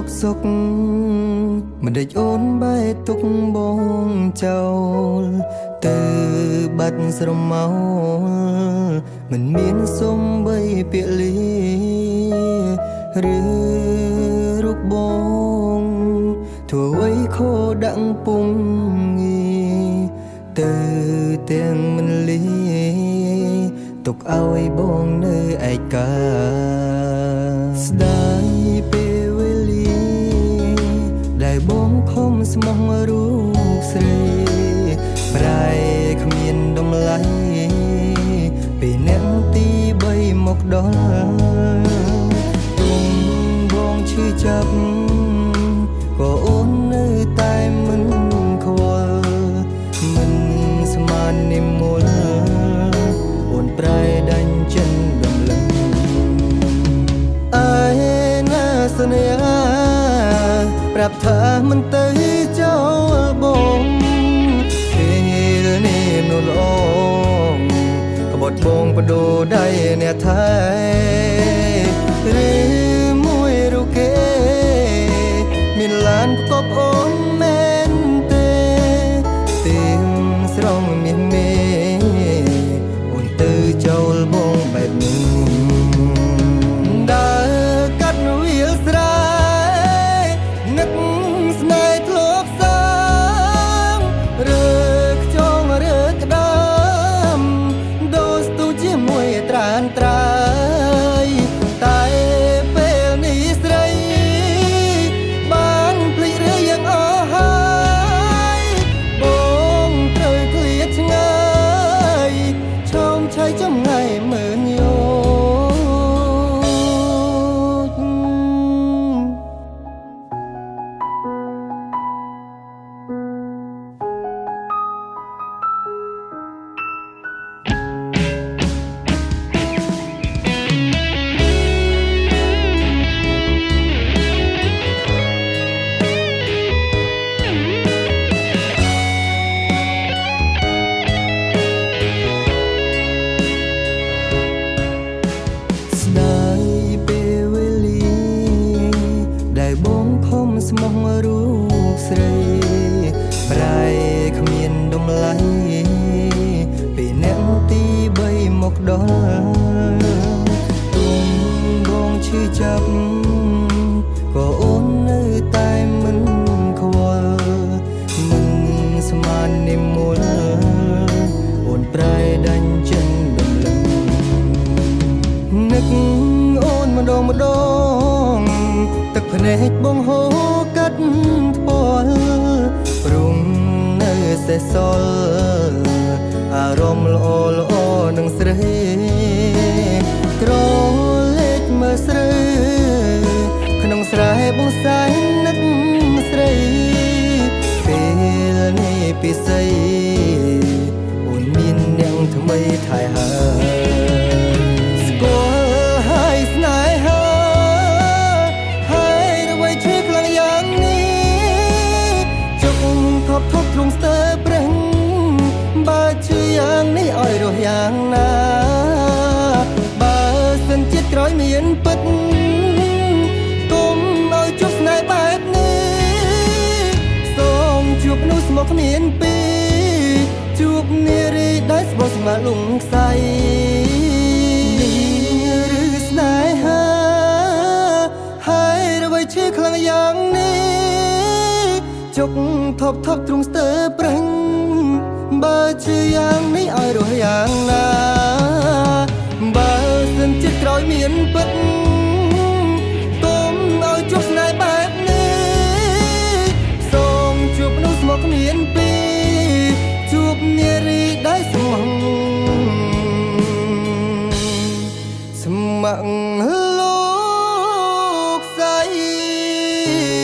ទុកសុខមិនដេចអូនបែកទុកបងចោលទៅបាត់ស្រមោលមិនមានសុំបីពាក្យលាឬរូបបងធ្វើអ្វីខោដាក់ពុំងាទៅទាំងមិនលីទុកឲ្យបងនៅឯកាស្ដាយពេលវេលាដែលបងខំស្មោះរូបស្រីប្រែគ្មានតម្លៃពេលអ្នកទី3មកដល់ទុំបងឈឺចាប់ក៏អូននៅតែមិនខ្វល់មិនស្មាននិមលអូនប្រែដាញ់ចិនដំឡឹងឯណាសន្យាប្រាប់ថាមិនទៅចោលបងពេលនេះនោះល្អក្បត់បងបដូរដៃអ្នកថែឬមួយរូគេមានឡានផ្គប់អូនមែនទេទៀមស្រងមានមេអូនទៅចោលបងបែបនេះដើរកាត់វាលស្រែនឹកស្នេហ៍ធ្លាប់សាងរើខ្ចងរើក្ដាមដូរស្ទុះជាមួយត្រានត្រាយតែពេលនេះស្រីបានភ្លេចរឿងយ៉ាងអស់ហើយបងត្រូវឃ្លាតឆ្ងាយឈោមឆៃចំងាយមើលយោបងខំស្មោះរូបស្រីប្រែគ្មានតម្លៃពេលអ្នកទី3មកដល់ទុំបងឈឺចាប់ក៏អូននៅតែមិនខ្វល់មិនស្មាននិមលអូនប្រែដាញ់ចិនដំឡឹងនឹកអូនម្ដងទឹកភ្នែកបងហូរកាត់ផ្ពាល់ព្រំនៅសេសសល់អារម្មណ៍ល្អនឹងស្រីត្រលេចមើលស្រីក្នុងស្រែបងសែននឹកស្រីពេលនេះពិសេសអូនមានអ្នកថ្មីថែហើយស្គាល់ហើយស្នេហាធប់ទ្រង់ស្ទើរប្រេះបើជឿយ៉ាងនេះឲ្យរស់យ៉ាងណាបើសិនជាតិក្រោយមានពិតគុំឲ្យជួបស្នេហ៍បែបនេះសូមជួបនោះស្មោះគ្មានពីរជួបនារីដែលស្បោះស្មាលងខ្សែឬស្នេហាហើយអ្វីឈឺខ្លាំងយ៉ាងនេះជុកថប់ទ្រង់ស្ទើរប្រេះបើជឿយ៉ាងនេះឲ្យរស់យ៉ាងណាបើសិនជាតិក្រោយមានពិតគុំឲ្យជួបស្នេហ៍បែបនេះសូមជួបនោះស្មោះគ្មានពីរជួបនារីដែលស្មោះស្ម័គ្រលោកស្អី